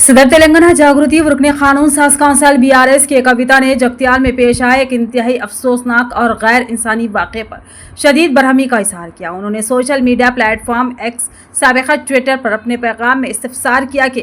सदर तेलंगाना जागृति रुकने कानून साज काउंसिल BRS के कविता ने जगतियाल में पेश आए एक इंतहाई अफसोसनाक और गैर इंसानी वाक़े पर शदीद बरहमी का इजहार किया। उन्होंने सोशल मीडिया प्लेटफॉर्म एक्स साबिक़ा ट्विटर पर अपने पैगाम में इस्तफसार किया कि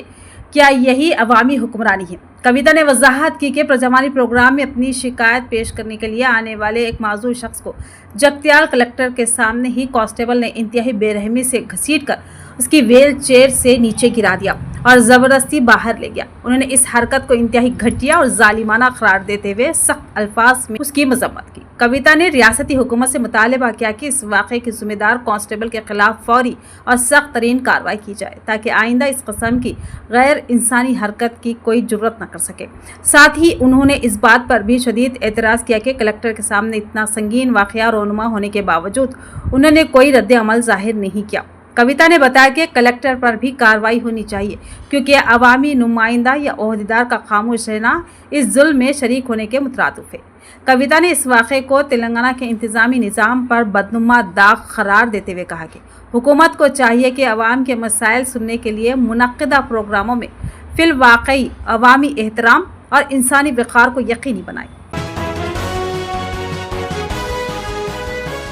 क्या यही अवामी हुक्मरानी है। कविता ने वजाहत की कि प्रजावानी प्रोग्राम में अपनी शिकायत पेश करने के लिए आने वाले एक माजूर शख्स को जगतियाल कलेक्टर के सामने ही कांस्टेबल ने इंतहाई बेरहमी से घसीटकर उसकी व्हील चेयर से नीचे गिरा दिया और ज़बरदस्ती बाहर ले गया। उन्होंने इस हरकत को इंतहाई घटिया और जालिमाना करार देते हुए सख्त अल्फाज में उसकी मजम्मत की। कविता ने रियासती हुकूमत से मुतालबा किया कि इस वाक़े के ज़िम्मेदार कांस्टेबल के खिलाफ फौरी और सख्त तरीन कार्रवाई की जाए ताकि आइंदा इस कस्म की गैर इंसानी हरकत की कोई जुर्रत न कर सके। साथ ही उन्होंने इस बात पर भी शदीद एतराज़ किया कि कलेक्टर के सामने इतना संगीन वाक़या रोनुमा होने के बावजूद उन्होंने कोई रद्द अमल जाहिर नहीं किया। कविता ने बताया कि कलेक्टर पर भी कार्रवाई होनी चाहिए क्योंकि अवामी नुमाइंदा या ओहदेदार का खामोश रहना इस जुल्म में शरीक होने के मुतरादिफ है। कविता ने इस वाक़े को तेलंगाना के इंतज़ामी निज़ाम पर बदनुमा दाग करार देते हुए कहा कि हुकूमत को चाहिए कि अवाम के मसाइल सुनने के लिए मुनक्किदा प्रोग्रामों में फिल वाकई अवामी एहतराम और इंसानी वक़ार को यकीनी बनाए।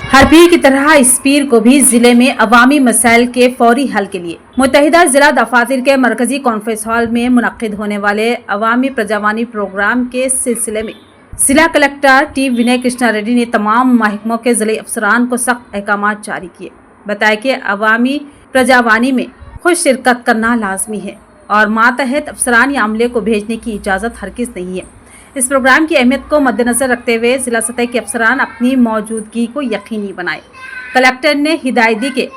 हर पीर की तरह इस पीर को भी जिले में अवामी मसाइल के फौरी हल के लिए मुत्तहिदा जिला दफातर के मरकजी कॉन्फ्रेंस हॉल में मुनक्किद होने वाले अवामी प्रजावानी प्रोग्राम के सिलसिले में जिला कलेक्टर टी विनय कृष्णा रेड्डी ने तमाम महकमों के जिले अफसरान को सख्त अहकाम जारी किए। बताया कि अवामी प्रजावानी में खुद शिरकत करना लाजमी है और मातहत अफसरान या अमले को भेजने की इजाज़त हरगिज़ नहीं है। इस प्रोग्राम की अहमियत को मद्देनजर रखते हुए जिला सतह के अफसरान अपनी मौजूदगी को यकीनी बनाए। कलेक्टर ने हिदायत दी कि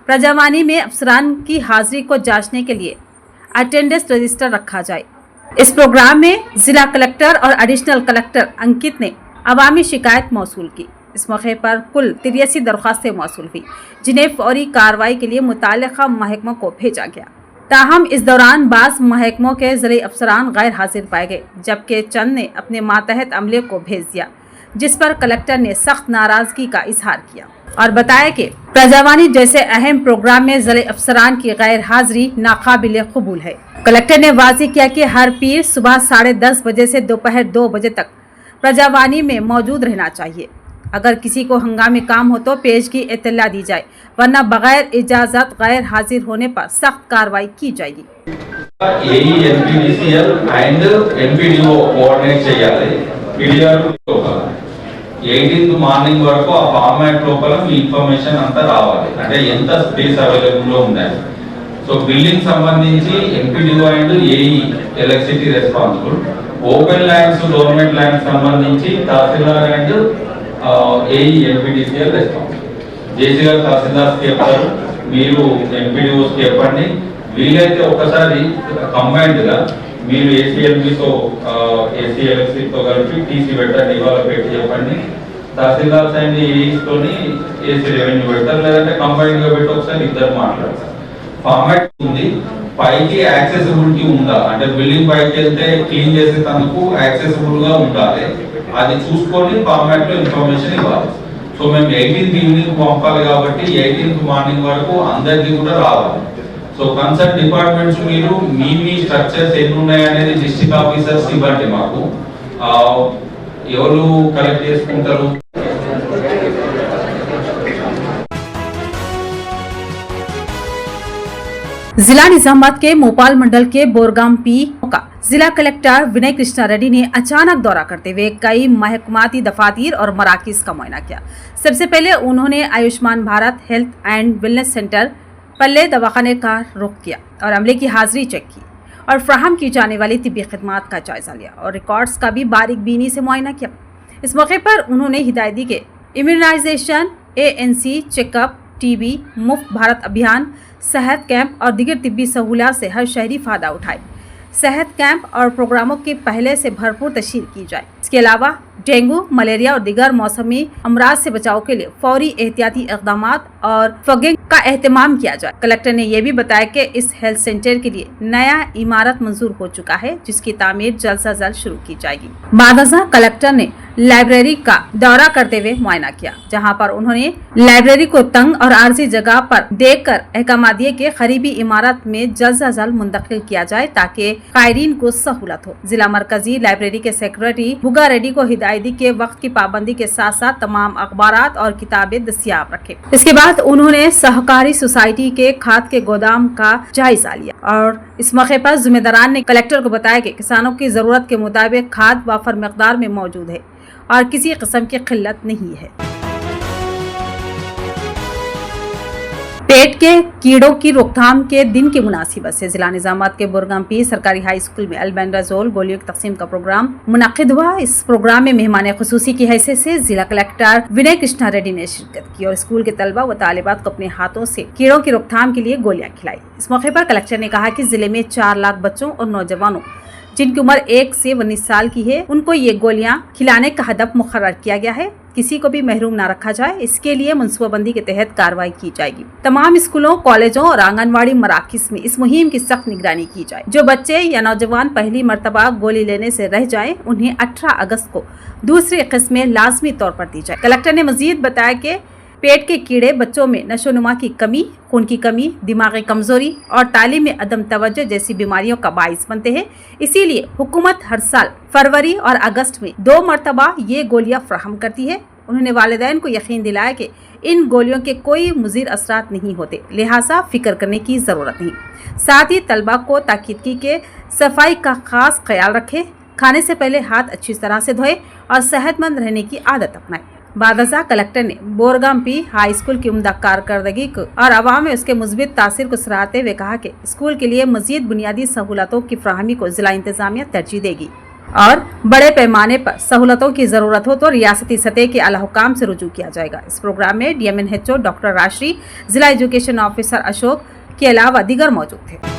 प्रजावानी में अफसरान की हाजिरी को जांचने के लिए अटेंडेंस रजिस्टर रखा जाए। इस प्रोग्राम में जिला कलेक्टर और एडिशनल कलेक्टर अंकित ने अवामी शिकायत मौसूल की। इस मौके पर कुल 83 दरख्वास्तें मौसूल हुई जिन्हें फौरी कार्रवाई के लिए मुताल्लिक़ा महकमों को भेजा गया। ताहम इस दौरान बाज़ महकमों के ज़िले अफसरान गैर हाजिर पाए गए जबकि चंद ने अपने मातहत अमले को भेज दिया, जिस पर कलेक्टर ने सख्त नाराज़गी का इजहार किया और बताया कि प्रजावानी जैसे अहम प्रोग्राम में ज़िले अफसरान की गैर हाजिरी नाकाबिल कबूल है। कलेक्टर ने वाज़ेह किया कि हर पीर सुबह 10:30 बजे से दोपहर 2 बजे तक प्रजावानी में मौजूद रहना चाहिए। अगर किसी को हंगामी काम हो तो पेश की इत्तला दी जाए, वरना बगैर इजाजत गैर हाजिर होने पर सख्त कार्रवाई की जाएगी। NPDCL and NPDO కోఆర్డినేట్ చేయాలి। PDR లోపల 18th మార్నింగ్ వరకు ఆ ఫార్మాట్ లోపల మీ ఇన్ఫర్మేషన్ అంతా రావాలి, అంటే ఎంత స్పేస్ అవైలబుల్ లో ఉండాలి। సో బిల్డింగ్ సంబంధించి NPDO and AE electricity responsible, open lands government lands సంబంధించి తహసీల్దార్ అండ్ AE NPDCL రెస్పాన్సిబుల్। జేసీ గారు తహసీల్దార్స్ కి చెప్తారు, మీరు NPDOస్ కి చెప్పండి। వీలైతే ఒకసారి కంబైన్డ్ గా మీరు ACLBతో ACLCతో కలిపి TC పెట్టండి, ఇవాళ పెట్టి చెప్పండి। తహసీల్దార్స్ అండ్ AEs తోని AC రెవెన్యూ పెడతారు, లేదంటే కంబైన్డ్ గా పెట్టి ఒకసారి ఇద్దరు మాట్లాడతారు। ఫార్మాట్ ఉంది, పైకి యాక్సెసిబిలిటీ ఉందా, అంటే బిల్డింగ్ పైకి వెళ్తే క్లీన్ చేసేందుకు యాక్సెసిబుల్ గా ఉండాలి, అది చూసుకొని ఫార్మాట్ లో ఇన్ఫర్మేషన్ ఇవ్వాలి। సో మేము 18th ఈవినింగ్ పంపాలి కాబట్టి 18th మార్నింగ్ వరకు అందరికీ కూడా రావాలి। సో కన్సర్న్ డిపార్ట్మెంట్స్ మీరు మీ స్ట్రక్చర్స్ ఎన్ని ఉన్నాయి అనేది డిస్ట్రిక్ట్ ఆఫీసర్స్ ఇవ్వండి మాకు, ఎవరు కలెక్ట్ చేసుకుంటారు। जिला निजामाबाद के मोपाल मंडल के बोरगाम पी का जिला कलेक्टर विनय कृष्णा रेड्डी ने अचानक दौरा करते हुए कई महकमाती दफातर और मराकज का मुआयना किया। सबसे पहले उन्होंने Ayushman Bharat health and wellness centre Palle दवाखाने का रुख किया और अमले की हाजिरी चेक की और फ्राहम की जाने वाली तिब्बी खिदमात का जायजा लिया और रिकॉर्ड्स का भी बारीक बीनी से मुआयना किया। इस मौके पर उन्होंने हिदायत दी कि इम्यूनाइजेशन, ANC चेकअप, TB मुफ्त भारत अभियान, सेहत कैंप और दीगर तिब्बी सहूलियात से हर शहरी फ़ायदा उठाए। सेहत कैंप और प्रोग्रामों की पहले से भरपूर तशहीर की जाए। इसके अलावा डेंगू, मलेरिया और दीगर मौसमी अमराज से बचाव के लिए फौरी एहतियाती इक़दामात और फगिंग का एहतमाम किया जाए। कलेक्टर ने यह भी बताया कि इस हेल्थ सेंटर के लिए नया इमारत मंजूर हो चुका है, जिसकी तामीर जल्द से जल्द शुरू की जाएगी। बादशाह कलेक्टर ने लाइब्रेरी का दौरा करते हुए मुआयना किया, जहां पर उन्होंने लाइब्रेरी को तंग और आरजी जगह पर देखकर अहकाम दिए कि करीबी इमारत में जल्द से जल्द मुंतकिल किया जाए ताकि कायरीन को सहूलत हो। जिला मरकजी लाइब्रेरी के सेक्रेटरी बुगा रेड्डी को हिदायत दी कि वक्त की पाबंदी के साथ साथ तमाम अखबारात और किताबें दस्तियाब रखे। इसके बाद उन्होंने सहकारी सोसाइटी के खाद के गोदाम का जायजा लिया और इस मौके पर जिम्मेदारान ने कलेक्टर को बताया कि किसानों की जरूरत के मुताबिक खाद वाफर मिकदार में मौजूद है और किसी किस्म की किल्लत नहीं है। पेट के कीड़ों की रोकथाम के दिन की मुनासिबत से जिला निजामात के बुरगमपी सरकारी हाई स्कूल में अल्बेंडाजोल गोलियों की तकसीम का प्रोग्राम मुनक्किद हुआ। इस प्रोग्राम में मेहमान खुसूसी की हैसियत से जिला कलेक्टर विनय कृष्णा रेड्डी ने शिरकत की और स्कूल के तलबा व तालिबात को अपने हाथों से कीड़ों की रोकथाम के लिए गोलियां खिलाई। इस मौके पर कलेक्टर ने कहा कि जिले में 4 लाख बच्चों और नौजवानों जिनकी उम्र 1 से 19 साल की है, उनको ये गोलियां खिलाने का हदफ मुकर्रर किया गया है। किसी को भी महरूम न रखा जाए, इसके लिए मनसूबाबंदी के तहत कार्रवाई की जाएगी। तमाम स्कूलों, कॉलेजों और आंगनवाड़ी मराकिज में इस मुहिम की सख्त निगरानी की जाए। जो बच्चे या नौजवान पहली मरतबा गोली लेने से रह जाएं, उन्हें 18 अगस्त को दूसरी किस्में लाजमी तौर पर दी जाए। कलेक्टर ने मजीद बताया कि पेट के कीड़े बच्चों में नशोनुमा की कमी, खून की कमी, दिमागी कमजोरी और तालीम में अदम तवज्जो जैसी बीमारियों का बाइस बनते हैं। इसीलिए हुकूमत हर साल फरवरी और अगस्त में 2 मरतबा ये गोलियां फराहम करती है। उन्होंने वालिदैन को यकीन दिलाया कि इन गोलियों के कोई मुज़िर असरात नहीं होते, लिहाजा फिक्र करने की ज़रूरत नहीं। साथ ही तलबा को ताकीद की कि सफाई का खास ख्याल रखें, खाने से पहले हाथ अच्छी तरह से धोएं और सेहतमंद रहने की आदत अपनाएं। बादशाह कलेक्टर ने बोरगामपी हाई स्कूल की उम्दा कारकर्दगी को और अवाम में उसके मुस्बित तासीर को सराहते हुए कहा कि स्कूल के लिए मजीद बुनियादी सहूलतों की फराहमी को जिला इंतजामिया तरजीह देगी और बड़े पैमाने पर सहूलतों की जरूरत हो तो रियासती सतह के आला हुकाम से रुजू किया जाएगा। इस प्रोग्राम में DMNHO डॉक्टर राशि, जिला एजुकेशन ऑफिसर अशोक के अलावा दीगर मौजूद थे।